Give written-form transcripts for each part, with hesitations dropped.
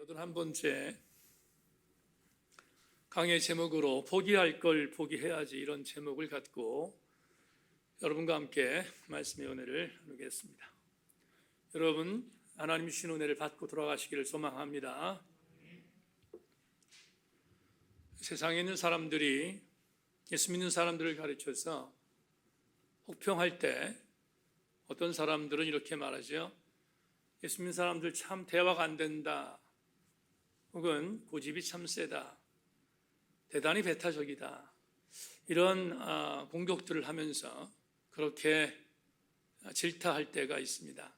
81번째 강의 제목으로 포기할 걸 포기해야지, 이런 제목을 갖고 여러분과 함께 말씀의 은혜를 나누겠습니다. 여러분, 하나님 주신 은혜를 받고 돌아가시기를 소망합니다. 세상에 있는 사람들이 예수 믿는 사람들을 가르쳐서 혹평할 때 어떤 사람들은 이렇게 말하죠. 예수 믿는 사람들 참 대화가 안 된다, 혹은 고집이 참 세다, 대단히 배타적이다, 이런 공격들을 하면서 그렇게 질타할 때가 있습니다.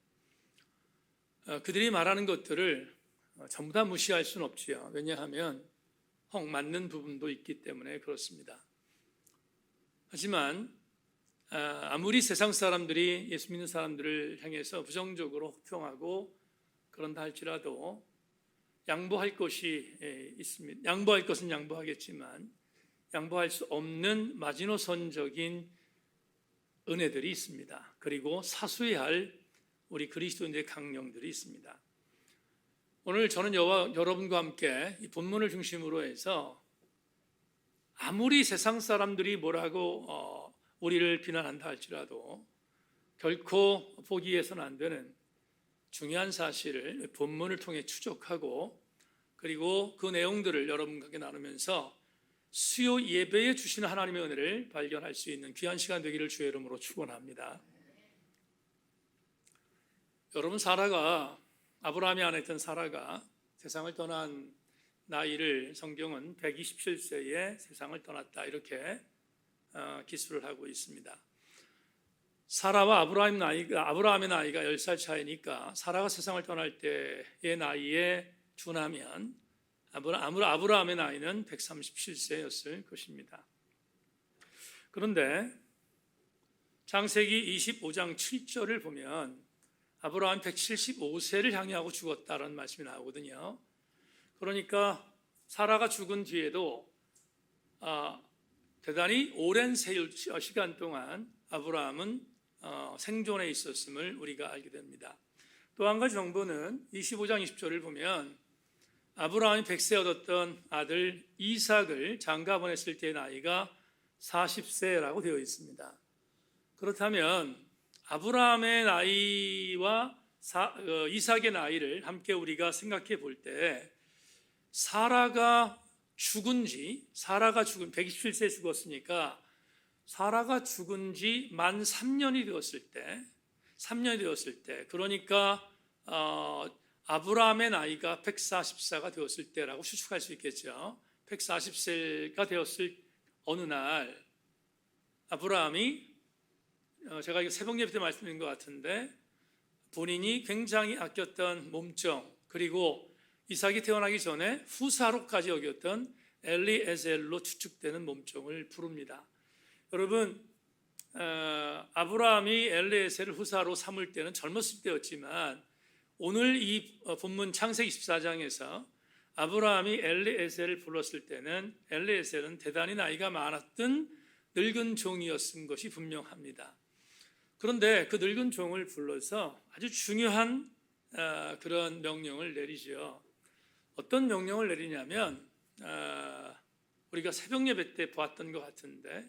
그들이 말하는 것들을 전부 다 무시할 수는 없지요. 왜냐하면 혹 맞는 부분도 있기 때문에 그렇습니다. 하지만 아무리 세상 사람들이 예수 믿는 사람들을 향해서 부정적으로 혹평하고 그런다 할지라도 양보할 것이 있습니다. 양보할 것은 양보하겠지만 양보할 수 없는 마지노선적인 은혜들이 있습니다. 그리고 사수해야 할 우리 그리스도인들의 강령들이 있습니다. 오늘 저는 여러분과 함께 이 본문을 중심으로 해서 아무리 세상 사람들이 뭐라고 우리를 비난한다 할지라도 결코 포기해서는 안 되는 중요한 사실을 본문을 통해 추적하고, 그리고 그 내용들을 여러분과 함께 나누면서 수요 예배에 주시는 하나님의 은혜를 발견할 수 있는 귀한 시간 되기를 주의 이름으로 축원합니다. 여러분, 아브라함이 아내였던 사라가 세상을 떠난 나이를 성경은 127세에 세상을 떠났다, 이렇게 기술을 하고 있습니다. 사라와 아브라함의 나이가 10살 차이니까 사라가 세상을 떠날 때의 나이에 준하면 아브라함의 나이는 137세였을 것입니다. 그런데 창세기 25장 7절을 보면 아브라함 175세를 향하고 죽었다는 말씀이 나오거든요. 그러니까 사라가 죽은 뒤에도 대단히 오랜 시간 동안 아브라함은 생존해 있었음을 우리가 알게 됩니다. 또 한 가지 정보는 25장 20절을 보면 아브라함이 100세 얻었던 아들 이삭을 장가 보냈을 때의 나이가 40세라고 되어 있습니다. 그렇다면 아브라함의 나이와 이삭의 나이를 함께 우리가 생각해 볼 때 사라가 127세에 죽었으니까 사라가 죽은 지 만 3년이 되었을 때, 그러니까 아브라함의 나이가 140세가 되었을 때라고 추측할 수 있겠죠. 140세가 되었을 어느 날 아브라함이, 제가 이거 새벽 예배 때 말씀드린 것 같은데, 본인이 굉장히 아꼈던 몸종, 그리고 이삭이 태어나기 전에 후사로까지 여겼던 엘리에셀로 추측되는 몸종을 부릅니다. 여러분, 아브라함이 엘리에셀을 후사로 삼을 때는 젊었을 때였지만 오늘 이 본문 창세기 24장에서 아브라함이 엘리에셀을 불렀을 때는 엘리에셀은 대단히 나이가 많았던 늙은 종이었은 것이 분명합니다. 그런데 그 늙은 종을 불러서 아주 중요한 그런 명령을 내리죠. 어떤 명령을 내리냐면 우리가 새벽 예배 때 보았던 것 같은데,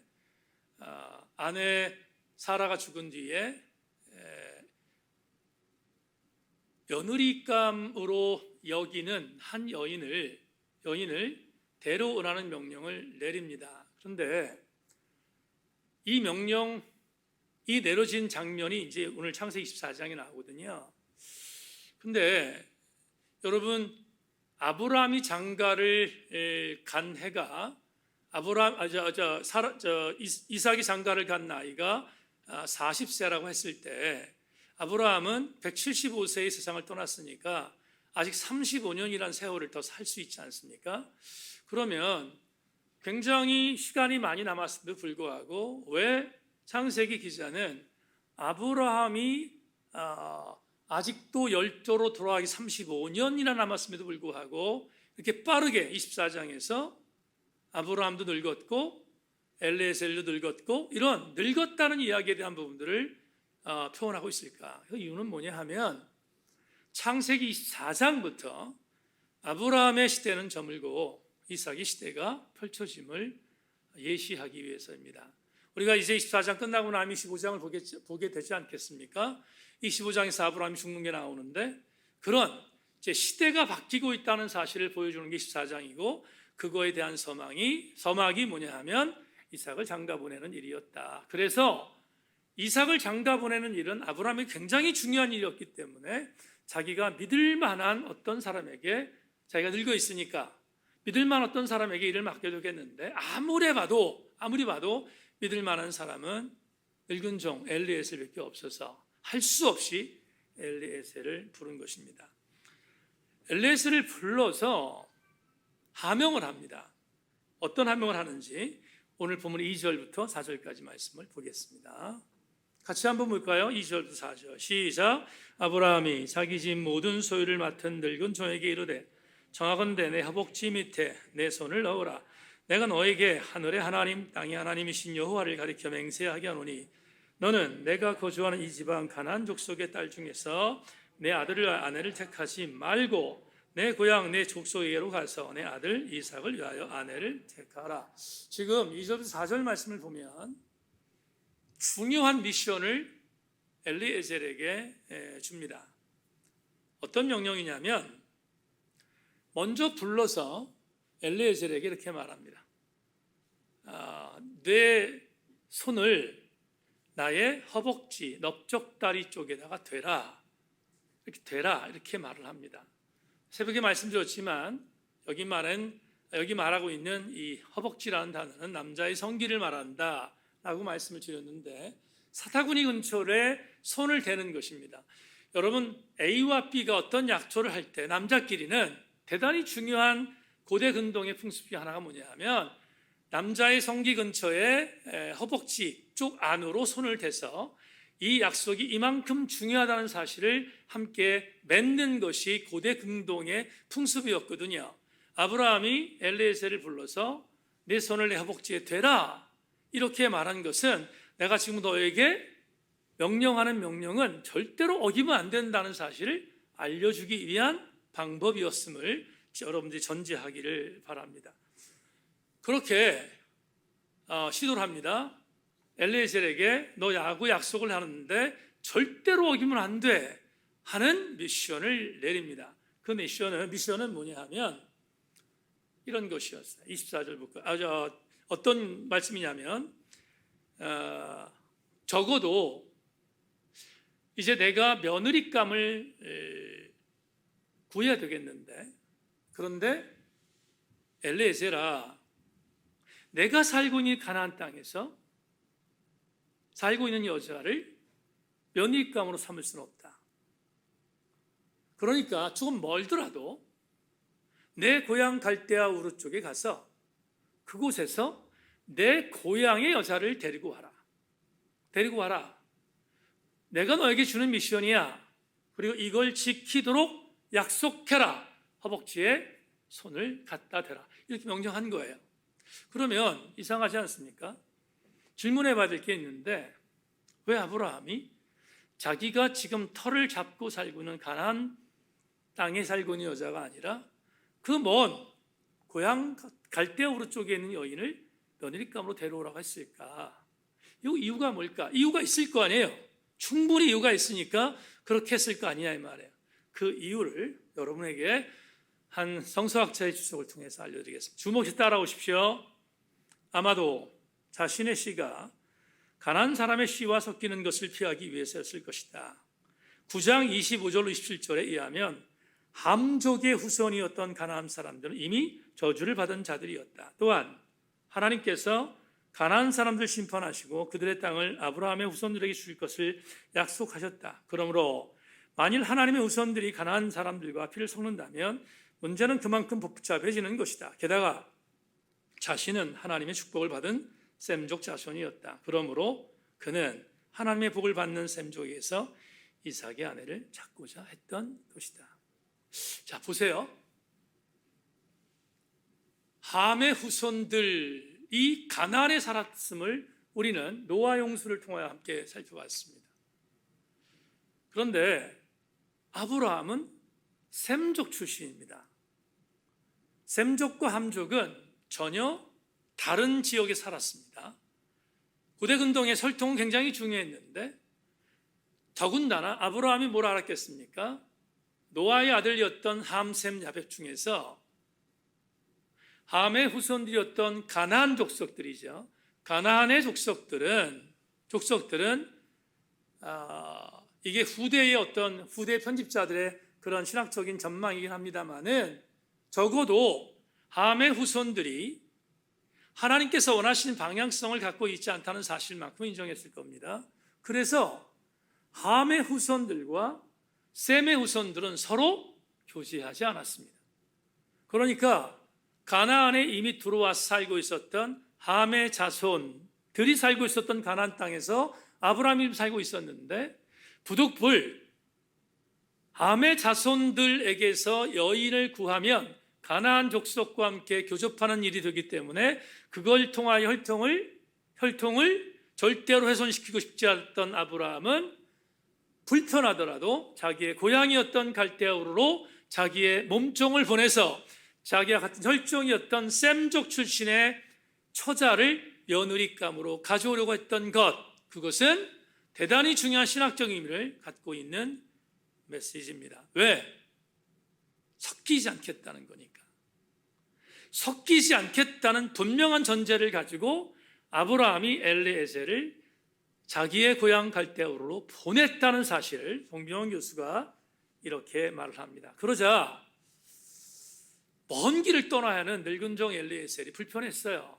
아내 사라가 죽은 뒤에 며느리감으로 여기는 한 여인을 데려오라는 명령을 내립니다. 그런데 이 명령이 내려진 장면이 이제 오늘 창세기 24장에 나오거든요. 근데 여러분, 아브라함이 장가를 간 해가 이삭이 장가를 간 나이가 40세라고 했을 때 아브라함은 175세의 세상을 떠났으니까 아직 35년이라는 세월을 더 살 수 있지 않습니까? 그러면 굉장히 시간이 많이 남았음에도 불구하고 왜 창세기 기자는 아브라함이 아직도 열조로 돌아가기 35년이나 남았음에도 불구하고 이렇게 빠르게 24장에서 아브라함도 늙었고 엘리에셀도 늙었고 이런 늙었다는 이야기에 대한 부분들을 표현하고 있을까? 그 이유는 뭐냐 하면 창세기 24장부터 아브라함의 시대는 저물고 이삭의 시대가 펼쳐짐을 예시하기 위해서입니다. 우리가 이제 24장 끝나고 나면 25장을 보게 되지 않겠습니까? 25장에서 아브라함이 죽는 게 나오는데 그런 이제 시대가 바뀌고 있다는 사실을 보여주는 게 24장이고 그거에 대한 서막이 뭐냐 하면 이삭을 장가 보내는 일이었다. 그래서 이삭을 장가 보내는 일은 아브라함이 굉장히 중요한 일이었기 때문에 자기가 믿을 만한 어떤 사람에게 자기가 늙어 있으니까 믿을 만한 어떤 사람에게 일을 맡겨두겠는데 아무리 봐도 믿을 만한 사람은 늙은 종 엘리에셀밖에 없어서 할 수 없이 엘리에셀을 부른 것입니다. 엘리에셀을 불러서 하명을 합니다. 어떤 하명을 하는지 오늘 본문 2절부터 4절까지 말씀을 보겠습니다. 같이 한번 볼까요? 2절부터 4절 시작. 아브라함이 자기 집 모든 소유를 맡은 늙은 종에게 이르되 청하건대 내 허벅지 밑에 내 손을 넣으라. 내가 너에게 하늘의 하나님 땅의 하나님이신 여호와를 가리켜 맹세하게 하노니 너는 내가 거주하는 이 지방 가나안 족속의 딸 중에서 내 아들을 아내를 택하지 말고 내 고향 내 족속에게로 가서 내 아들 이삭을 위하여 아내를 택하라. 지금 2절부터 4절 말씀을 보면 중요한 미션을 엘리에셀에게 줍니다. 어떤 명령이냐면 먼저 불러서 엘리에셀에게 이렇게 말합니다. 내 손을 나의 허벅지 넓적다리 쪽에다가 대라. 이렇게 말을 합니다. 새벽에 말씀드렸지만 여기 말하고 있는 이 허벅지라는 단어는 남자의 성기를 말한다 라고 말씀을 드렸는데 사타구니 근처에 손을 대는 것입니다. 여러분 A와 B가 어떤 약초를 할 때 남자끼리는 대단히 중요한 고대 근동의 풍습이 하나가 뭐냐 하면 남자의 성기 근처에 허벅지 쪽 안으로 손을 대서 이 약속이 이만큼 중요하다는 사실을 함께 맺는 것이 고대 근동의 풍습이었거든요. 아브라함이 엘리에셀을 불러서 내 손을 내 허벅지에 대라 이렇게 말한 것은 내가 지금 너에게 명령하는 명령은 절대로 어기면 안 된다는 사실을 알려주기 위한 방법이었음을 여러분들이 전제하기를 바랍니다. 그렇게 시도를 합니다. 엘리에셀에게 너 야구 약속을 하는데 절대로 어기면 안 돼 하는 미션을 내립니다. 그 미션은 뭐냐 하면 이런 것이었어요. 24절 볼까요? 어떤 말씀이냐면 적어도 이제 내가 며느리감을 구해야 되겠는데 그런데 엘리에셀아 내가 살고 있는 가나안 땅에서 살고 있는 여자를 며느리감으로 삼을 수는 없다. 그러니까 조금 멀더라도 내 고향 갈대아 우르 쪽에 가서 그곳에서 내 고향의 여자를 데리고 와라. 내가 너에게 주는 미션이야. 그리고 이걸 지키도록 약속해라. 허벅지에 손을 갖다 대라. 이렇게 명령한 거예요. 그러면 이상하지 않습니까? 질문해 봐야 될 게 있는데 왜 아브라함이 자기가 지금 터를 잡고 살고 있는 가나안 땅에 살고 있는 여자가 아니라 그 먼 고향 갈대아우르 쪽에 있는 여인을 며느리감으로 데려오라고 했을까? 이 이유가 뭘까? 이유가 있을 거 아니에요. 충분히 이유가 있으니까 그렇게 했을 거 아니냐 이 말이에요. 그 이유를 여러분에게 한 성서학자의 주석을 통해서 알려드리겠습니다. 주목해서 따라오십시오. 아마도 자신의 씨가 가난한 사람의 씨와 섞이는 것을 피하기 위해서였을 것이다. 9장 25절로 27절에 의하면 함족의 후손이었던 가나안 사람들은 이미 저주를 받은 자들이었다. 또한 하나님께서 가나안 사람들 심판하시고 그들의 땅을 아브라함의 후손들에게 주실 것을 약속하셨다. 그러므로 만일 하나님의 후손들이 가나안 사람들과 피를 섞는다면 문제는 그만큼 복잡해지는 것이다. 게다가 자신은 하나님의 축복을 받은 셈족 자손이었다. 그러므로 그는 하나님의 복을 받는 셈족에서 이삭의 아내를 찾고자 했던 것이다. 자, 보세요. 함의 후손들이 가나안에 살았음을 우리는 노아 용수를 통하여 함께 살펴봤습니다. 그런데 아브라함은 셈족 출신입니다. 셈족과 함족은 전혀 다른 지역에 살았습니다. 고대 근동의 혈통은 굉장히 중요했는데 더군다나 아브라함이 뭘 알았겠습니까? 노아의 아들이었던 함, 셈, 야벳 중에서 함의 후손들이었던 가나안 족속들이죠. 가나안의 족속들은 이게 후대의 어떤 후대 편집자들의 그런 신학적인 전망이긴 합니다만은 적어도 함의 후손들이 하나님께서 원하시는 방향성을 갖고 있지 않다는 사실만큼 인정했을 겁니다. 그래서 함의 후손들과 셈의 후손들은 서로 교제하지 않았습니다. 그러니까 가나안에 이미 들어와 살고 있었던 함의 자손들이 살고 있었던 가나안 땅에서 아브라함이 살고 있었는데 부득불 함의 자손들에게서 여인을 구하면 가나안 족속과 함께 교접하는 일이 되기 때문에 그걸 통하여 혈통을 절대로 훼손시키고 싶지 않았던 아브라함은 불편하더라도 자기의 고향이었던 갈대아 우르로 자기의 몸종을 보내서 자기와 같은 혈종이었던 셈족 출신의 처자를 며느리감으로 가져오려고 했던 것, 그것은 대단히 중요한 신학적 의미를 갖고 있는 메시지입니다. 왜? 섞이지 않겠다는 거니까. 섞이지 않겠다는 분명한 전제를 가지고 아브라함이 엘리에셀을 자기의 고향 갈대아우르로 보냈다는 사실을 송병헌 교수가 이렇게 말을 합니다. 그러자 먼 길을 떠나야 하는 늙은 종 엘리에셀이 불편했어요.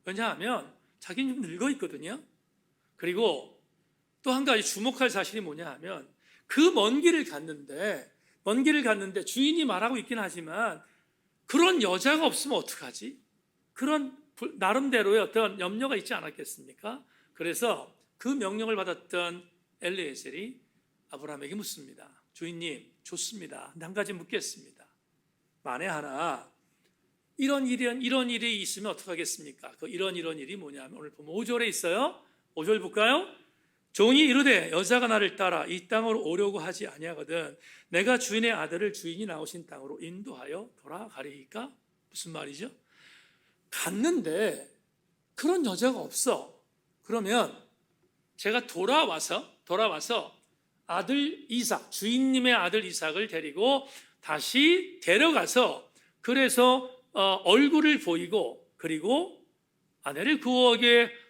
왜냐하면 자기는 좀 늙어 있거든요. 그리고 또 한 가지 주목할 사실이 뭐냐 하면 그 먼 길을 갔는데 주인이 말하고 있긴 하지만 그런 여자가 없으면 어떡하지? 그런 나름대로의 어떤 염려가 있지 않았겠습니까? 그래서 그 명령을 받았던 엘리에셀이 아브라함에게 묻습니다. 주인님, 좋습니다. 근데 한 가지 묻겠습니다. 만에 하나 이런 일이 있으면 어떡하겠습니까? 그 이런 일이 뭐냐면 오늘 보면 5절에 있어요. 5절 볼까요? 종이 이르되 여자가 나를 따라 이 땅으로 오려고 하지 아니하거든 내가 주인의 아들을 주인이 나오신 땅으로 인도하여 돌아가리이까? 무슨 말이죠? 갔는데 그런 여자가 없어. 그러면 제가 돌아와서 아들 이삭, 주인님의 아들 이삭을 데리고 다시 데려가서 그래서 얼굴을 보이고 그리고 아내를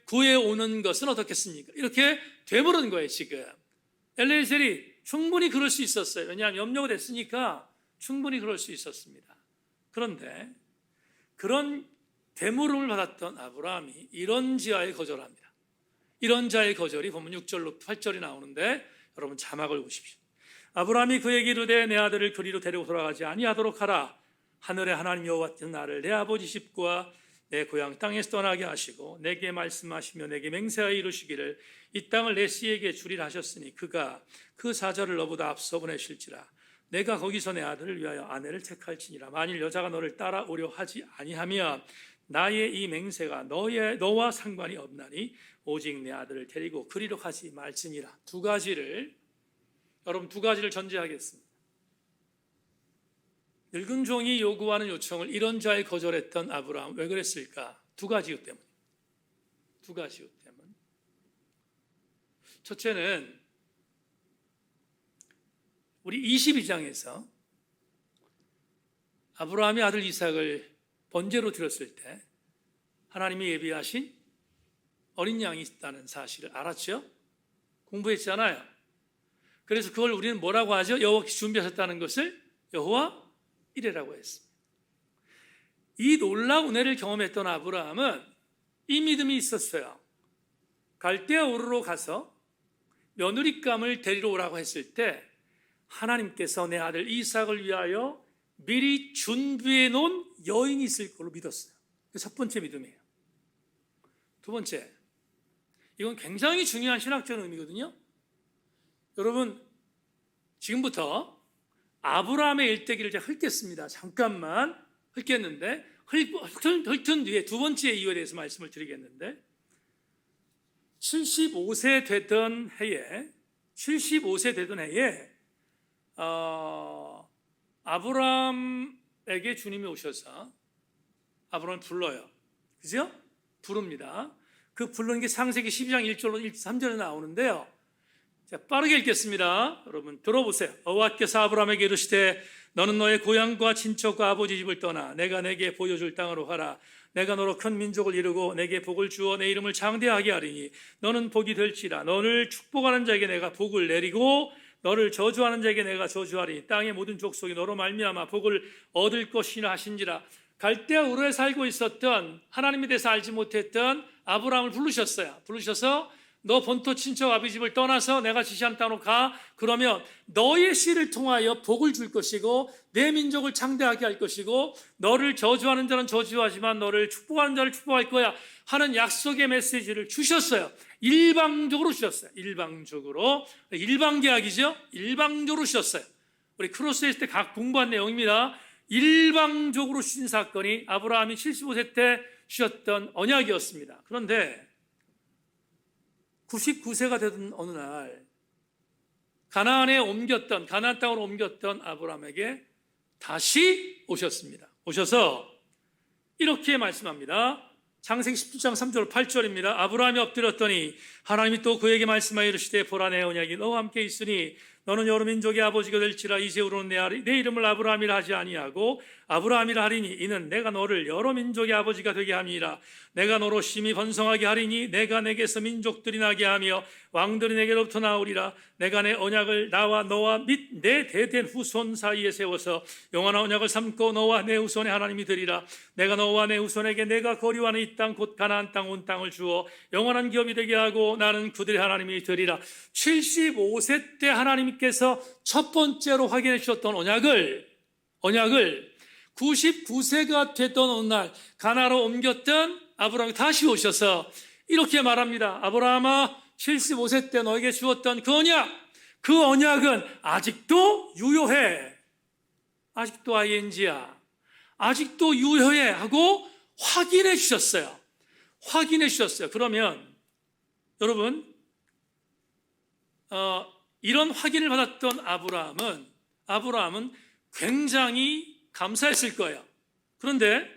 구해오는 것은 어떻겠습니까? 이렇게 되물은 거예요. 지금 엘리에셀이 충분히 그럴 수 있었어요. 왜냐하면 염려가 됐으니까 충분히 그럴 수 있었습니다. 그런데 그런 되물음을 받았던 아브라함이 이런 자의 거절합니다. 이런 자의 거절이 보면 6절로 8절이 나오는데 여러분 자막을 보십시오. 아브라함이 그에게 이르되 내 아들을 그리로 데리고 돌아가지 아니하도록 하라. 하늘의 하나님 여호와께서 나를 내 아버지 집과 내 고향 땅에서 떠나게 하시고 내게 말씀하시며 내게 맹세하여 이루시기를 이 땅을 내 씨에게 주리라 하셨으니 그가 그 사자를 너보다 앞서 보내실지라. 내가 거기서 내 아들을 위하여 아내를 택할지니라. 만일 여자가 너를 따라오려 하지 아니하면 나의 이 맹세가 너와 상관이 없나니 오직 내 아들을 데리고 그리로 가지 말지니라. 여러분 두 가지를 전제하겠습니다. 늙은 종이 요구하는 요청을 이런 자에 거절했던 아브라함 왜 그랬을까? 두 가지 이유 때문. 첫째는 우리 22장에서 아브라함이 아들 이삭을 번제로 드렸을 때 하나님이 예비하신 어린 양이 있다는 사실을 알았죠? 공부했잖아요. 그래서 그걸 우리는 뭐라고 하죠? 여호와께서 준비하셨다는 것을 여호와 이레라고 했습니다. 이 놀라운 은혜를 경험했던 아브라함은 이 믿음이 있었어요. 갈대아 우르로 가서 며느리감을 데리러 오라고 했을 때 하나님께서 내 아들 이삭을 위하여 미리 준비해 놓은 여인이 있을 걸로 믿었어요. 첫 번째 믿음이에요. 두 번째, 이건 굉장히 중요한 신학적 의미거든요. 여러분 지금부터 아브라함의 일대기를 제가 훑겠습니다. 잠깐만 훑겠는데 훑은 뒤에 두 번째 이유에 대해서 말씀을 드리겠는데 75세 되던 해에 아브라함 아브라함에게 주님이 오셔서 아브라함을 불러요. 그죠? 부릅니다. 그 부르는 게 창세기 12장 1절로 3절에 나오는데요. 자, 빠르게 읽겠습니다. 여러분 들어보세요. 여호와께서 아브라함에게 이르시되 너는 너의 고향과 친척과 아버지 집을 떠나 내가 내게 보여줄 땅으로 가라. 내가 너로 큰 민족을 이루고 내게 복을 주어 내 이름을 장대하게 하리니 너는 복이 될지라. 너를 축복하는 자에게 내가 복을 내리고 너를 저주하는 자에게 내가 저주하리니 땅의 모든 족속이 너로 말미암아 복을 얻을 것이라 하신지라. 갈대아 우르에 살고 있었던 하나님에 대해서 알지 못했던 아브라함을 부르셨어요. 부르셔서 너 본토 친척 아버지 집을 떠나서 내가 지시한 땅으로 가. 그러면 너의 씨를 통하여 복을 줄 것이고 내 민족을 창대하게 할 것이고 너를 저주하는 자는 저주하지만 너를 축복하는 자를 축복할 거야 하는 약속의 메시지를 주셨어요. 일방적으로 주셨어요. 일방적으로. 일방계약이죠. 일방적으로 주셨어요. 우리 크로스에 있을 때 각 공부한 내용입니다. 일방적으로 주신 사건이 아브라함이 75세 때 주셨던 언약이었습니다. 그런데 99세가 되던 어느 날 가나안 땅으로 옮겼던 아브라함에게 다시 오셨습니다. 오셔서 이렇게 말씀합니다. 창세기 17장 3절 8절입니다. 아브라함이 엎드렸더니 하나님이 또 그에게 말씀하여 이르시되 보라 내 언약이 너와 함께 있으니 너는 여러 민족의 아버지가 될지라 이세후로는 내 이름을 아브라함이라 하지 아니하고 아브라함이라 하리니 이는 내가 너를 여러 민족의 아버지가 되게 함이라. 내가 너로 심히 번성하게 하리니 내가 내게서 민족들이 나게 하며 왕들이 내게로부터 나오리라. 내가 내 언약을 나와 너와 및 내 대된 후손 사이에 세워서 영원한 언약을 삼고 너와 내 후손의 하나님이 되리라. 내가 너와 내 후손에게 내가 거류하는 이 땅 곧 가나안 땅 온 땅을 주어 영원한 기업이 되게 하고 나는 그들의 하나님이 되리라. 75세 때 하나님께서 첫 번째로 확인해 주셨던 언약을 99세가 됐던 어느 날 가나안으로 옮겼던 아브라함이 다시 오셔서 이렇게 말합니다. 아브라함아 75세 때 너에게 주었던 그 언약은 아직도 유효해. 아직도 ing야. 아직도 유효해 하고 확인해 주셨어요. 확인해 주셨어요. 그러면 여러분 이런 확인을 받았던 아브라함은 굉장히 감사했을 거예요. 그런데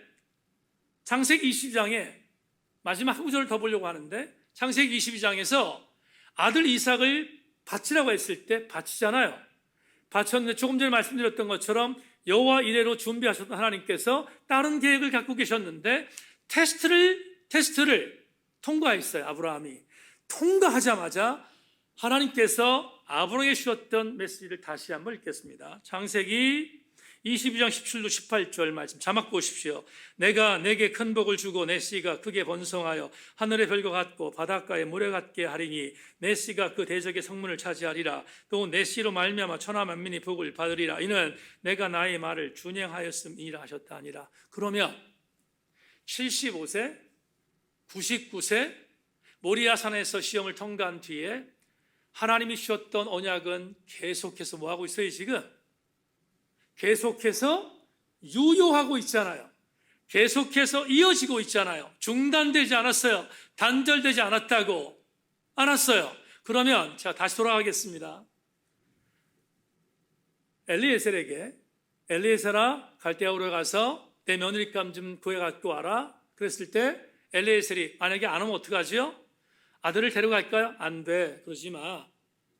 창세기 22장에 마지막 한 구절을 더 보려고 하는데 창세기 22장에서 아들 이삭을 바치라고 했을 때 바치잖아요. 바쳤는데 조금 전에 말씀드렸던 것처럼 여호와 이레로 준비하셨던 하나님께서 다른 계획을 갖고 계셨는데 테스트를 통과했어요. 아브라함이 통과하자마자 하나님께서 아브라함에게 주셨던 메시지를 다시 한번 읽겠습니다. 창세기 22장 17로 18절 말씀 자막 보십시오. 내가 내게 큰 복을 주고 내 씨가 크게 번성하여 하늘의 별과 같고 바닷가의 모래 같게 하리니 내 씨가 그 대적의 성문을 차지하리라. 또 내 씨로 말미암아 천하 만민이 복을 받으리라. 이는 내가 나의 말을 준행하였음이라 하셨다 아니라. 그러면 75세, 99세 모리아산에서 시험을 통과한 뒤에 하나님이 주셨던 언약은 계속해서 뭐하고 있어요 지금? 계속해서 유효하고 있잖아요. 계속해서 이어지고 있잖아요. 중단되지 않았어요. 단절되지 않았어요. 그러면 자 다시 돌아가겠습니다. 엘리에셀아 갈대아우르에 가서 내 며느리감 좀 구해갖고 와라. 그랬을 때 엘리에셀이 만약에 안 오면 어떡하지요? 아들을 데려갈까요? 안 돼. 그러지 마.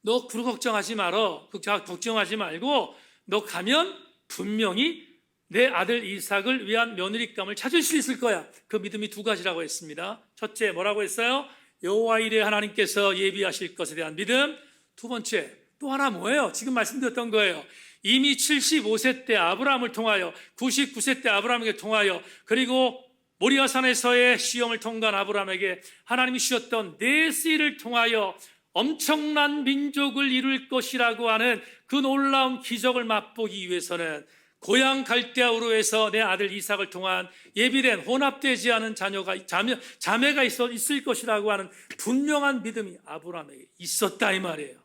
너 그런 걱정하지 말어. 걱정하지 말고 너 가면 분명히 내 아들 이삭을 위한 며느리감을 찾을 수 있을 거야. 그 믿음이 두 가지라고 했습니다. 첫째 뭐라고 했어요? 여호와 이레 하나님께서 예비하실 것에 대한 믿음. 두 번째 또 하나 뭐예요? 지금 말씀드렸던 거예요. 이미 75세 때 아브라함을 통하여 99세 때 아브라함에게 통하여 그리고 모리아산에서의 시험을 통과한 아브라함에게 하나님이 주셨던 내 씨를 통하여 엄청난 민족을 이룰 것이라고 하는 그 놀라운 기적을 맛보기 위해서는 고향 갈대아우르에서 내 아들 이삭을 통한 예비된 혼합되지 않은 자매가 있을 것이라고 하는 분명한 믿음이 아브라함에게 있었다 이 말이에요.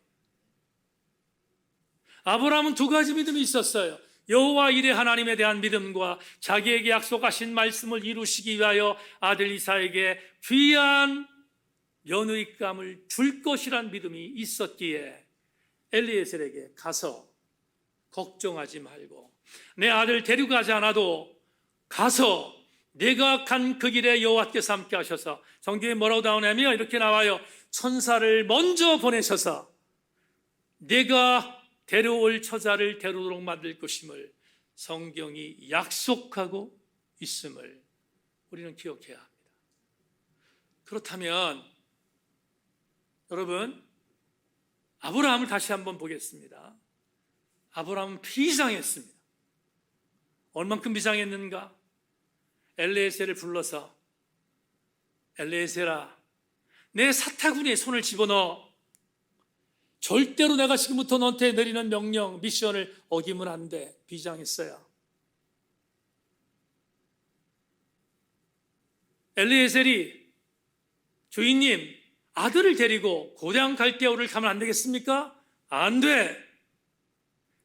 아브라함은 두 가지 믿음이 있었어요. 여호와 이레 하나님에 대한 믿음과 자기에게 약속하신 말씀을 이루시기 위하여 아들 이삭에게 귀한 며느리감을 줄 것이란 믿음이 있었기에 엘리에셀에게 가서 걱정하지 말고 내 아들 데려가지 않아도 가서 내가 간 그 길에 여호와께서 함께 하셔서, 성경에 뭐라고 나오냐면 이렇게 나와요. 천사를 먼저 보내셔서 내가 데려올 처자를 데려오도록 만들 것임을 성경이 약속하고 있음을 우리는 기억해야 합니다. 그렇다면 여러분, 아브라함을 다시 한번 보겠습니다. 아브라함은 비장했습니다. 얼만큼 비장했는가? 엘리에셀을 불러서, 엘리에셀아, 내 사타구니에 손을 집어넣어. 절대로 내가 지금부터 너한테 내리는 명령, 미션을 어기면 안 돼. 비장했어요. 엘리에셀이, 주인님, 아들을 데리고 고장 갈대아우를 가면 안 되겠습니까? 안 돼.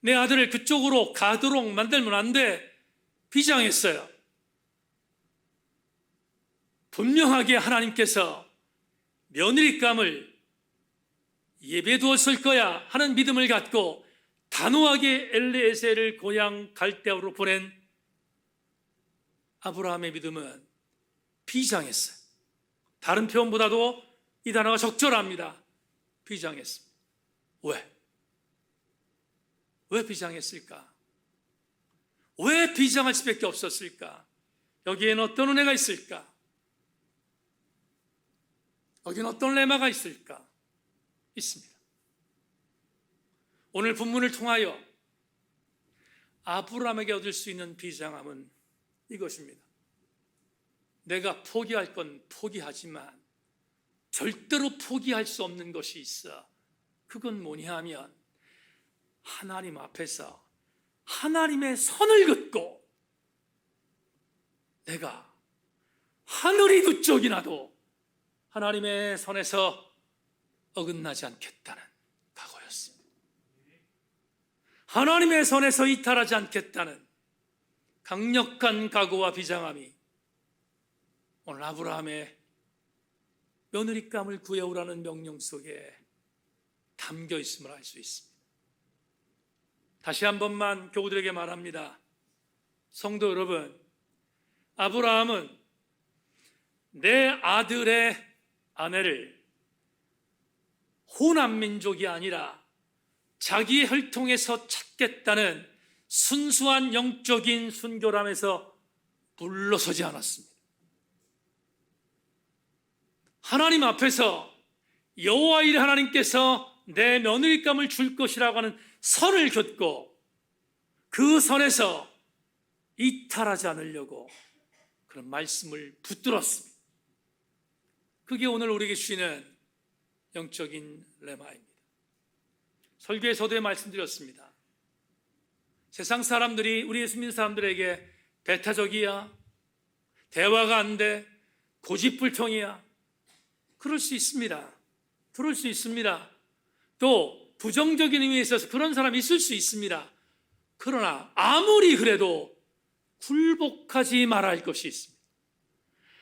내 아들을 그쪽으로 가도록 만들면 안 돼. 비장했어요. 분명하게 하나님께서 며느리감을 예배두었을 거야 하는 믿음을 갖고 단호하게 엘리에셀을 고향 갈대아우로 보낸 아브라함의 믿음은 비장했어요. 다른 표현보다도 이 단어가 적절합니다. 비장했습니다. 왜 비장했을까? 왜 비장할 수밖에 없었을까? 여기에는 어떤 은혜가 있을까? 여기는 어떤 레마가 있을까? 있습니다. 오늘 본문을 통하여 아브라함에게 얻을 수 있는 비장함은 이것입니다. 내가 포기할 건 포기하지만 절대로 포기할 수 없는 것이 있어. 그건 뭐냐 하면 하나님 앞에서 하나님의 선을 긋고 내가 하늘이 두 쪽이 나도 하나님의 선에서 어긋나지 않겠다는 각오였습니다. 하나님의 선에서 이탈하지 않겠다는 강력한 각오와 비장함이 오늘 아브라함의 며느리감을 구해오라는 명령 속에 담겨 있음을 알 수 있습니다. 다시 한 번만 교우들에게 말합니다. 성도 여러분, 아브라함은 내 아들의 아내를 호남 민족이 아니라 자기의 혈통에서 찾겠다는 순수한 영적인 순교람에서 물러서지 않았습니다. 하나님 앞에서 여호와 일 하나님께서 내 며느리감을 줄 것이라고 하는 선을 긋고 그 선에서 이탈하지 않으려고 그런 말씀을 붙들었습니다. 그게 오늘 우리에게 주시는 영적인 레마입니다. 설교에서도 말씀드렸습니다. 세상 사람들이 우리 예수 믿는 사람들에게 배타적이야, 대화가 안 돼, 고집불통이야, 그럴 수 있습니다. 그럴 수 있습니다. 또 부정적인 의미에 있어서 그런 사람이 있을 수 있습니다. 그러나 아무리 그래도 굴복하지 말아야 할 것이 있습니다.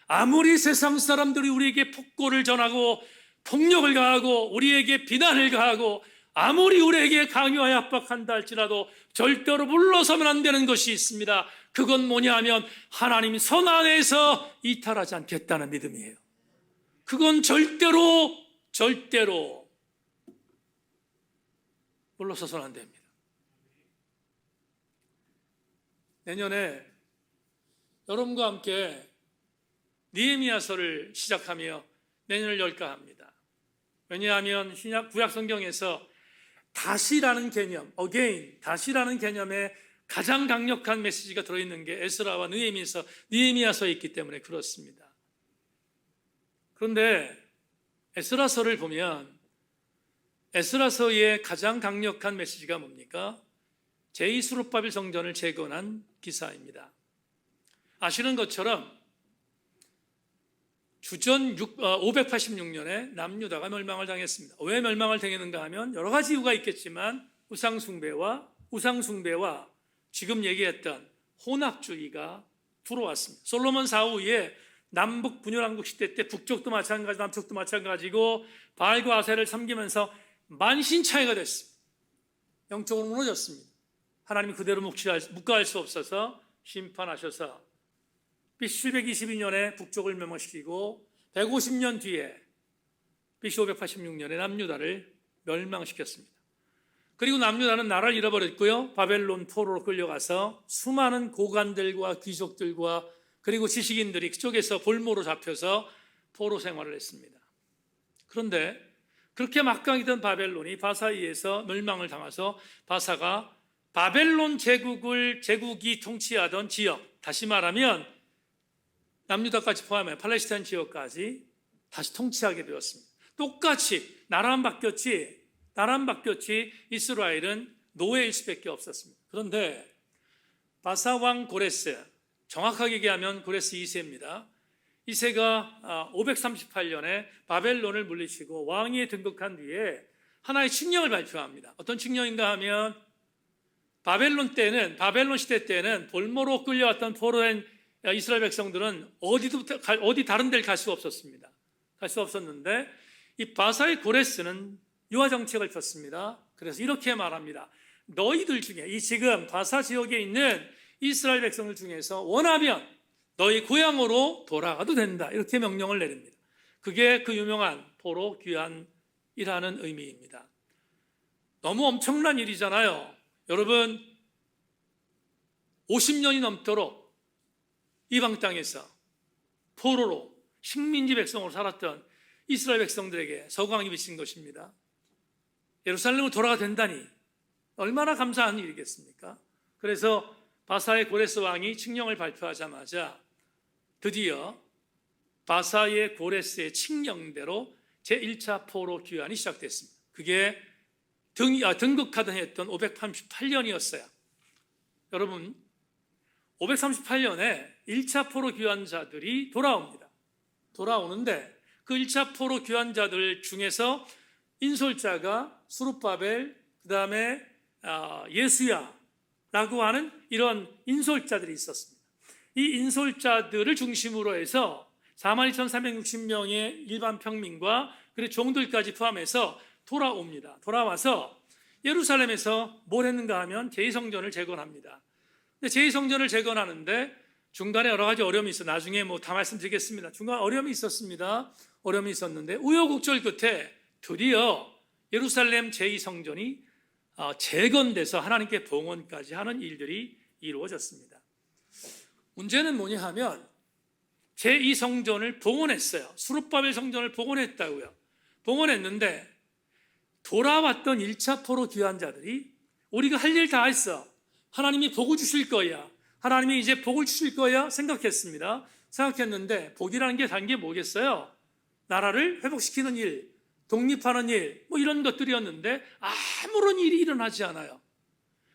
아무리 세상 사람들이 우리에게 폭고를 전하고 폭력을 가하고 우리에게 비난을 가하고 아무리 우리에게 강요하여 압박한다 할지라도 절대로 물러서면 안 되는 것이 있습니다. 그건 뭐냐 하면 하나님 선 안에서 이탈하지 않겠다는 믿음이에요. 그건 절대로 물러서서는 안 됩니다. 내년에 여러분과 함께 느헤미야서를 시작하며 내년을 열까 합니다. 왜냐하면 신약 구약 성경에서 다시라는 개념, again, 다시라는 개념에 가장 강력한 메시지가 들어있는 게 에스라와 느헤미야서에 있기 때문에 그렇습니다. 그런데 에스라서를 보면 에스라서의 가장 강력한 메시지가 뭡니까? 제2수룹바벨 성전을 재건한 기사입니다. 아시는 것처럼 주전 586년에 남유다가 멸망을 당했습니다. 왜 멸망을 당했는가 하면 여러 가지 이유가 있겠지만 우상숭배와 지금 얘기했던 혼합주의가 들어왔습니다. 솔로몬 사후 후에 남북 분열왕국 시대 때 북쪽도 마찬가지, 남쪽도 마찬가지고 바알과 아세를 섬기면서 만신창이가 됐습니다. 영적으로 무너졌습니다. 하나님이 그대로 묵과할 수 없어서 심판하셔서 BC 722년에 북쪽을 멸망시키고 150년 뒤에 BC 586년에 남유다를 멸망시켰습니다. 그리고 남유다는 나라를 잃어버렸고요, 바벨론 포로로 끌려가서 수많은 고관들과 귀족들과 그리고 지식인들이 그쪽에서 볼모로 잡혀서 포로 생활을 했습니다. 그런데 그렇게 막강이던 바벨론이 바사에 의해서 멸망을 당해서 바사가 바벨론 제국이 통치하던 지역, 다시 말하면 남유다까지 포함해 팔레스타인 지역까지 다시 통치하게 되었습니다. 똑같이 나라만 바뀌었지 이스라엘은 노예일 수밖에 없었습니다. 그런데 바사 왕 고레스, 정확하게 얘기하면 고레스 2세입니다. 이 세가 538년에 바벨론을 물리치고 왕위에 등극한 뒤에 하나의 칙령을 발표합니다. 어떤 칙령인가 하면 바벨론 시대 때는 볼모로 끌려왔던 포로된 이스라엘 백성들은 어디 다른 데를 갈 수가 없었습니다. 갈 수 없었는데 이 바사의 고레스는 유화 정책을 폈습니다. 그래서 이렇게 말합니다. 너희들 중에 이 지금 바사 지역에 있는 이스라엘 백성들 중에서 원하면 너희 고향으로 돌아가도 된다. 이렇게 명령을 내립니다. 그게 그 유명한 포로 귀환이라는 의미입니다. 너무 엄청난 일이잖아요. 여러분, 50년이 넘도록 이방 땅에서 포로로 식민지 백성으로 살았던 이스라엘 백성들에게 서광이 비친 것입니다. 예루살렘으로 돌아가 된다니 얼마나 감사한 일이겠습니까? 그래서 바사의 고레스 왕이 칙령을 발표하자마자 드디어 바사의 고레스의 칙령대로 제1차 포로 귀환이 시작됐습니다. 그게 등극하던 했던 538년이었어요. 여러분, 538년에 1차 포로 귀환자들이 돌아옵니다. 돌아오는데 그 1차 포로 귀환자들 중에서 인솔자가 수룹바벨, 그 다음에 예수야라고 하는 이런 인솔자들이 있었습니다. 이 인솔자들을 중심으로 해서 42,360명의 일반 평민과 그리고 종들까지 포함해서 돌아옵니다. 돌아와서 예루살렘에서 뭘 했는가 하면 제2성전을 재건합니다. 근데 제2성전을 재건하는데 중간에 여러 가지 어려움이 있어. 나중에 다 말씀드리겠습니다. 중간에 어려움이 있었습니다. 어려움이 있었는데 우여곡절 끝에 드디어 예루살렘 제2성전이 재건돼서 하나님께 봉헌까지 하는 일들이 이루어졌습니다. 문제는 뭐냐 하면 제2성전을 봉헌했어요. 수룹바벨 성전을 봉헌했다고요. 봉헌했는데 돌아왔던 1차 포로 귀환자들이 우리가 할 일 다 했어. 하나님이 복을 주실 거야. 하나님이 이제 복을 주실 거야 생각했습니다. 생각했는데 복이라는 게 다른 게 뭐겠어요? 나라를 회복시키는 일, 독립하는 일, 이런 것들이었는데 아무런 일이 일어나지 않아요.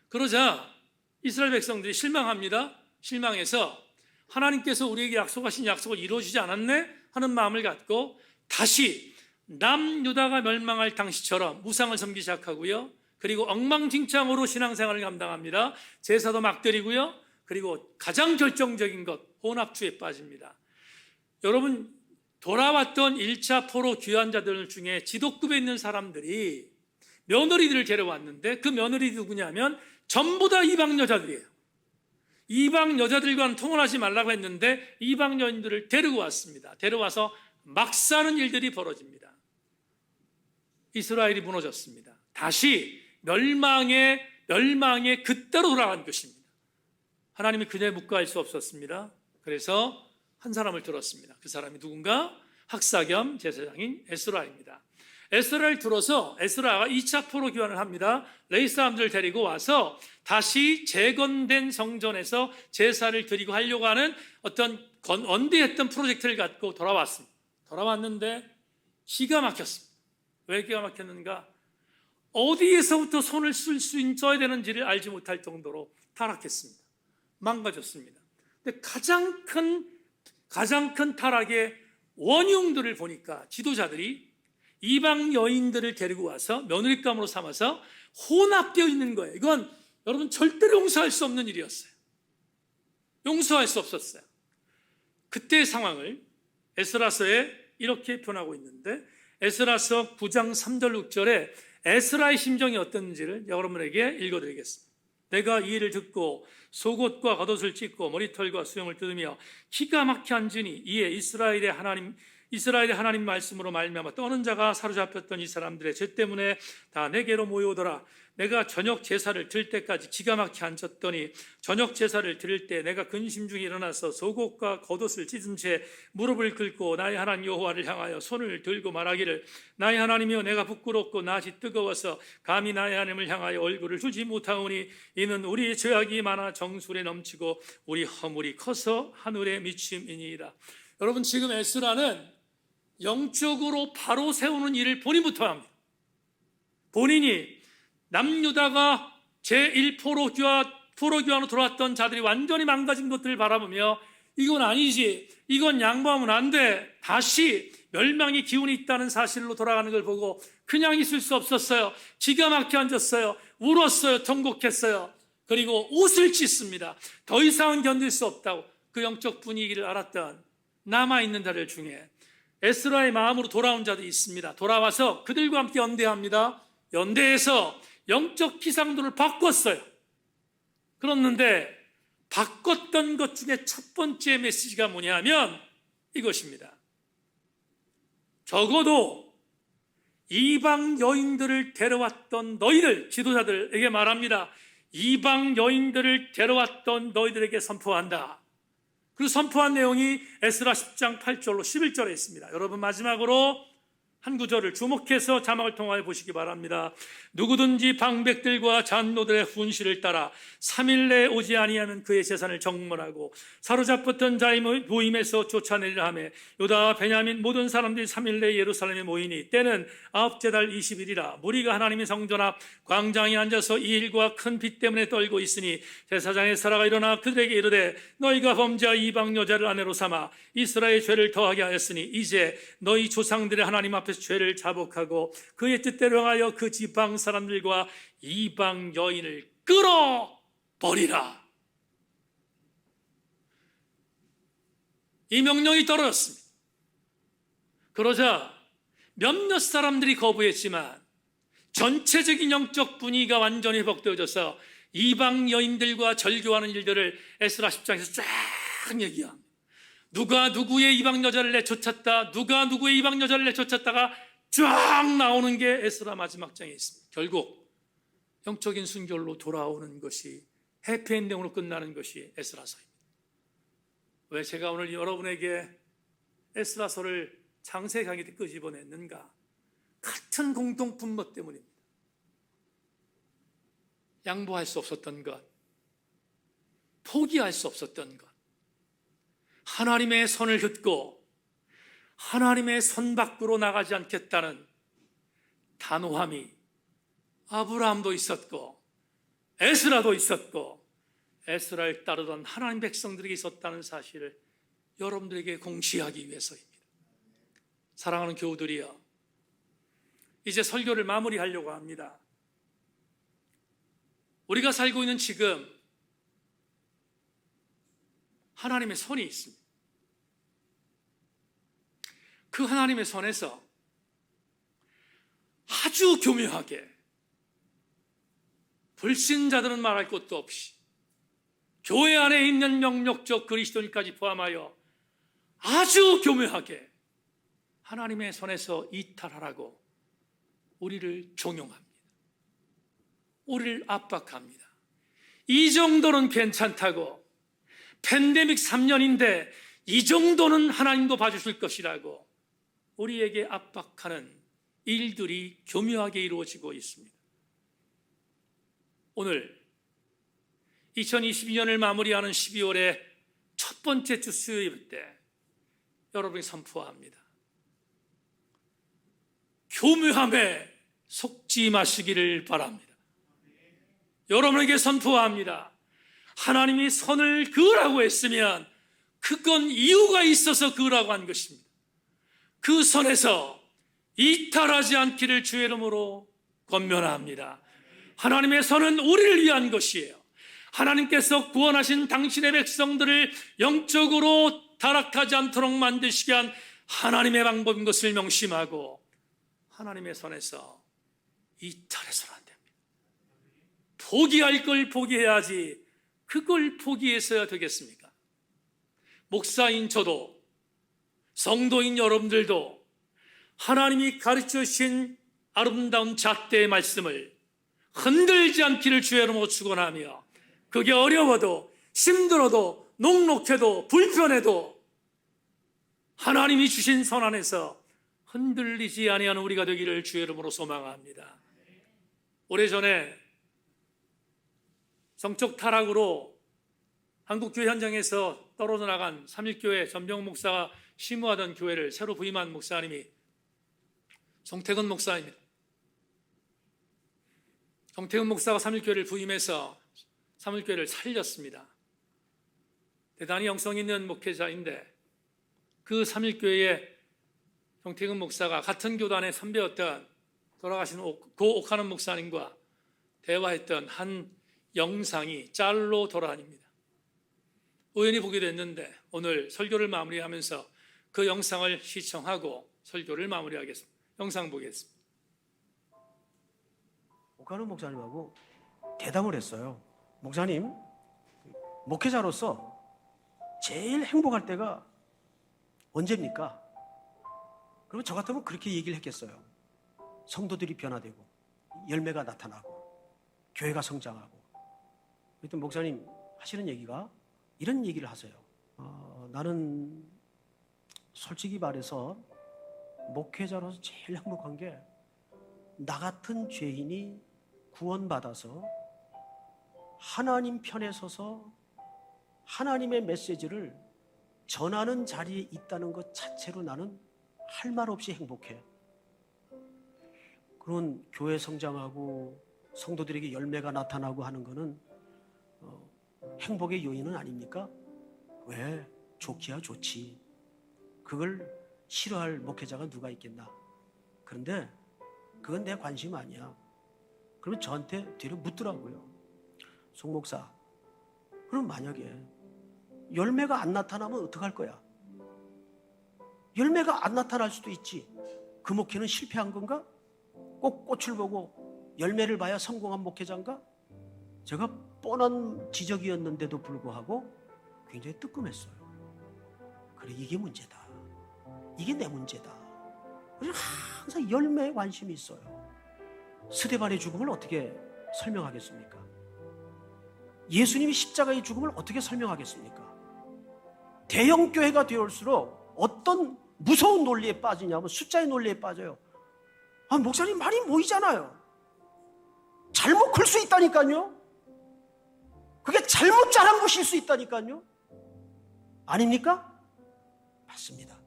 그러자 이스라엘 백성들이 실망합니다. 실망해서 하나님께서 우리에게 약속하신 약속을 이루어주지 않았네 하는 마음을 갖고 다시 남유다가 멸망할 당시처럼 우상을 섬기기 시작하고요. 그리고 엉망진창으로 신앙생활을 감당합니다. 제사도 막 드리고요. 그리고 가장 결정적인 것, 혼합주의에 빠집니다. 여러분, 돌아왔던 1차 포로 귀환자들 중에 지도급에 있는 사람들이 며느리들을 데려왔는데 그 며느리들이 누구냐면 전부 다 이방 여자들이에요. 이방 여자들과는 통혼하지 말라고 했는데 이방 여인들을 데리고 왔습니다. 데려와서 막 사는 일들이 벌어집니다. 이스라엘이 무너졌습니다. 다시 멸망의 그때로 돌아간 것입니다. 하나님이 그녀에 묵과할 수 없었습니다. 그래서 한 사람을 들었습니다. 그 사람이 누군가? 학사 겸 제사장인 에스라입니다. 에스라를 들어서 에스라가 2차 포로 귀환을 합니다. 레위 사람들을 데리고 와서 다시 재건된 성전에서 제사를 드리고 하려고 하는 어떤 원대했던 프로젝트를 갖고 돌아왔습니다. 돌아왔는데 기가 막혔습니다. 왜 기가 막혔는가? 어디에서부터 손을 써야 되는지를 알지 못할 정도로 타락했습니다. 망가졌습니다. 근데 가장 큰 타락의 원흉들을 보니까 지도자들이 이방 여인들을 데리고 와서 며느리감으로 삼아서 혼합되어 있는 거예요. 이건 여러분 절대로 용서할 수 없는 일이었어요. 용서할 수 없었어요. 그때의 상황을 에스라서에 이렇게 표현하고 있는데 에스라서 9장 3절 6절에 에스라의 심정이 어땠는지를 여러분에게 읽어드리겠습니다. 내가 이 일을 듣고 속옷과 겉옷을 찢고 머리털과 수염을 뜯으며 기가 막혀 앉으니 이에 이스라엘의 하나님 말씀으로 말미암아 떠는 자가 사로잡혔던 이 사람들의 죄 때문에 다 내게로 모여오더라. 내가 저녁 제사를 드릴 때까지 기가 막혀 앉았더니 저녁 제사를 드릴 때 내가 근심 중에 일어나서 속옷과 겉옷을 찢은 채 무릎을 꿇고 나의 하나님 여호와를 향하여 손을 들고 말하기를 나의 하나님이여 내가 부끄럽고 낯이 뜨거워서 감히 나의 하나님을 향하여 얼굴을 들지 못하오니 이는 우리 죄악이 많아 정술에 넘치고 우리 허물이 커서 하늘에 미침이니이다. 여러분, 지금 에스라는 영적으로 바로 세우는 일을 본인부터 합니다. 본인이 남유다가 제1포로교환으로 들어왔던 자들이 완전히 망가진 것들을 바라보며 이건 아니지, 이건 양보하면 안 돼, 다시 멸망의 기운이 있다는 사실로 돌아가는 걸 보고 그냥 있을 수 없었어요. 기가 막혀 앉았어요. 울었어요. 통곡했어요. 그리고 옷을 찢습니다. 더 이상은 견딜 수 없다고. 그 영적 분위기를 알았던 남아있는 자들 중에 에스라의 마음으로 돌아온 자들이 있습니다. 돌아와서 그들과 함께 연대합니다. 연대해서 영적 기상도를 바꿨어요. 그랬는데 바꿨던 것 중에 첫 번째 메시지가 뭐냐면 이것입니다. 적어도 이방 여인들을 데려왔던 너희들, 지도자들에게 말합니다. 이방 여인들을 데려왔던 너희들에게 선포한다. 그리고 선포한 내용이 에스라 10장 8절로 11절에 있습니다. 여러분, 마지막으로 한 구절을 주목해서 자막을 통하여 보시기 바랍니다. 누구든지 방백들과 잔노들의 훈시를 따라 3일 내에 오지 아니하면 그의 재산을 정벌하고 사로잡혔던 자의 모임에서 쫓아내리라 하며 유다와 베냐민 모든 사람들이 3일 내에 예루살렘에 모이니 때는 아홉째 달 20일이라. 무리가 하나님의 성전 앞 광장에 앉아서 이 일과 큰 비 때문에 떨고 있으니 제사장의 사라가 일어나 그들에게 이르되 너희가 범죄하 이방 여자를 아내로 삼아 이스라엘의 죄를 더하게 하였으니 이제 너희 조상들의 하나님 앞에서 죄를 자복하고 그의 뜻대로 행하여 그 지방 사람들과 이방 여인을 끌어버리라. 이 명령이 떨어졌습니다. 그러자 몇몇 사람들이 거부했지만 전체적인 영적 분위기가 완전히 회복되어져서 이방 여인들과 절교하는 일들을 에스라 10장에서 쫙 얘기합니다. 누가 누구의 이방 여자를 내쫓았다, 누가 누구의 이방 여자를 내쫓았다가 쫙 나오는 게 에스라 마지막 장에 있습니다. 결국 영적인 순결로 돌아오는 것이, 해피엔딩으로 끝나는 것이 에스라서입니다. 왜 제가 오늘 여러분에게 에스라서를 창세 강의 때 끄집어냈는가? 같은 공통 분모 때문입니다. 양보할 수 없었던 것, 포기할 수 없었던 것, 하나님의 선을 긋고 하나님의 선 밖으로 나가지 않겠다는 단호함이 아브라함도 있었고 에스라도 있었고 에스라를 따르던 하나님 백성들에게 있었다는 사실을 여러분들에게 공시하기 위해서입니다. 사랑하는 교우들이여, 이제 설교를 마무리하려고 합니다. 우리가 살고 있는 지금 하나님의 선이 있습니다. 그 하나님의 선에서 아주 교묘하게 불신자들은 말할 것도 없이 교회 안에 있는 명령적 그리스도인까지 포함하여 아주 교묘하게 하나님의 선에서 이탈하라고 우리를 종용합니다. 우리를 압박합니다. 이 정도는 괜찮다고, 팬데믹 3년인데 이 정도는 하나님도 봐주실 것이라고 우리에게 압박하는 일들이 교묘하게 이루어지고 있습니다. 오늘 2022년을 마무리하는 12월의 첫 번째 주 수요일 때 여러분이 선포합니다. 교묘함에 속지 마시기를 바랍니다. 여러분에게 선포합니다. 하나님이 선을 그으라고 했으면 그건 이유가 있어서 그으라고 한 것입니다. 그 선에서 이탈하지 않기를 주의 이름으로 권면합니다. 하나님의 선은 우리를 위한 것이에요. 하나님께서 구원하신 당신의 백성들을 영적으로 타락하지 않도록 만드시기 위한 하나님의 방법인 것을 명심하고 하나님의 선에서 이탈해서는 안 됩니다. 포기할 걸 포기해야지 그걸 포기해서야 되겠습니까? 목사인 저도 성도인 여러분들도 하나님이 가르쳐 주신 아름다운 잣대의 말씀을 흔들지 않기를 주의 이름으로 축원하며, 그게 어려워도 힘들어도 녹록해도 불편해도 하나님이 주신 선 안에서 흔들리지 아니하는 우리가 되기를 주의 이름으로 소망합니다. 오래전에 성적 타락으로 한국교회 현장에서 떨어져 나간 삼일교회 전병 목사가 심우하던 교회를 새로 부임한 목사님이 정태근 목사입니다. 정태근 목사가 삼일교회를 부임해서 삼일교회를 살렸습니다. 대단히 영성 있는 목회자인데, 그 삼일교회에 정태근 목사가 같은 교단의 선배였던 돌아가신 고 옥하는 목사님과 대화했던 한 영상이 짤로 돌아다닙니다. 우연히 보게 됐는데 오늘 설교를 마무리하면서 그 영상을 시청하고 설교를 마무리하겠습니다. 영상 보겠습니다. 옥하는 목사님하고 대담을 했어요. 목사님, 목회자로서 제일 행복할 때가 언제입니까? 그러면 저 같으면 그렇게 얘기를 했겠어요. 성도들이 변화되고 열매가 나타나고 교회가 성장하고. 그랬더니 목사님 하시는 얘기가 이런 얘기를 하세요. 나는 솔직히 말해서 목회자로서 제일 행복한 게 나 같은 죄인이 구원받아서 하나님 편에 서서 하나님의 메시지를 전하는 자리에 있다는 것 자체로 나는 할 말 없이 행복해. 그런 교회 성장하고 성도들에게 열매가 나타나고 하는 것은 행복의 요인은 아닙니까? 왜? 좋기야 좋지. 그걸 싫어할 목회자가 누가 있겠나? 그런데 그건 내 관심 아니야. 그러면 저한테 뒤로 묻더라고요. 송 목사, 그럼 만약에 열매가 안 나타나면 어떡할 거야? 열매가 안 나타날 수도 있지. 그 목회는 실패한 건가? 꼭 꽃을 보고 열매를 봐야 성공한 목회자인가? 제가 뻔한 지적이었는데도 불구하고 굉장히 뜨끔했어요. 그래, 이게 문제다. 이게 내 문제다. 그래서 항상 열매에 관심이 있어요. 스데반의 죽음을 어떻게 설명하겠습니까? 예수님이 십자가의 죽음을 어떻게 설명하겠습니까? 대형 교회가 되올수록 어떤 무서운 논리에 빠지냐면 숫자의 논리에 빠져요. 목사님 말이 모이잖아요. 잘못 클 수 있다니까요. 그게 잘못 자란 것일 수 있다니까요. 아닙니까? 맞습니다.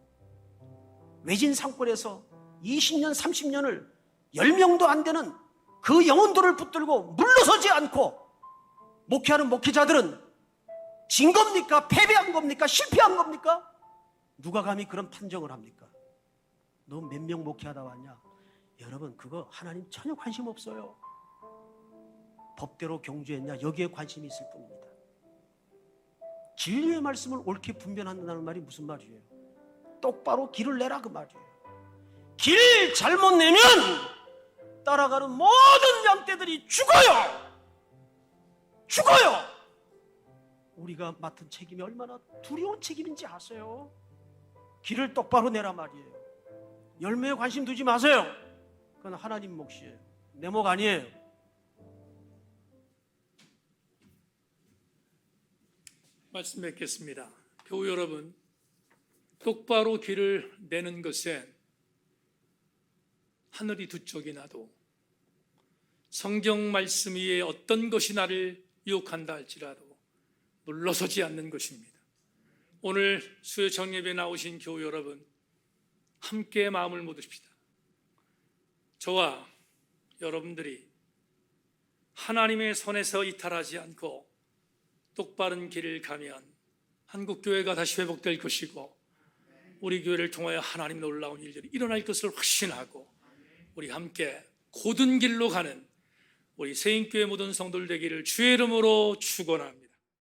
외진 상권에서 20년, 30년을 10명도 안 되는 그 영혼들을 붙들고 물러서지 않고 목회하는 목회자들은 진 겁니까? 패배한 겁니까? 실패한 겁니까? 누가 감히 그런 판정을 합니까? 너 몇 명 목회하다 왔냐? 여러분, 그거 하나님 전혀 관심 없어요. 법대로 경주했냐? 여기에 관심이 있을 뿐입니다. 진리의 말씀을 옳게 분별한다는 말이 무슨 말이에요? 똑바로 길을 내라 그 말이에요. 길 잘못 내면 따라가는 모든 양떼들이 죽어요. 우리가 맡은 책임이 얼마나 두려운 책임인지 아세요? 길을 똑바로 내라 말이에요. 열매에 관심 두지 마세요. 그건 하나님 몫이에요. 내 몫 아니에요. 말씀 뵙겠습니다. 교우 여러분, 똑바로 길을 내는 것에 하늘이 두 쪽이 나도 성경 말씀 위에 어떤 것이 나를 유혹한다 할지라도 물러서지 않는 것입니다. 오늘 수요 정예배에 나오신 교우 여러분, 함께 마음을 모으십시다. 저와 여러분들이 하나님의 손에서 이탈하지 않고 똑바른 길을 가면 한국교회가 다시 회복될 것이고 우리 교회를 통하여 하나님 놀라운 일들이 일어날 것을 확신하고 우리 함께 곧은 길로 가는 우리 세인교회 모든 성도들 되기를 주의 이름으로 축원합니다.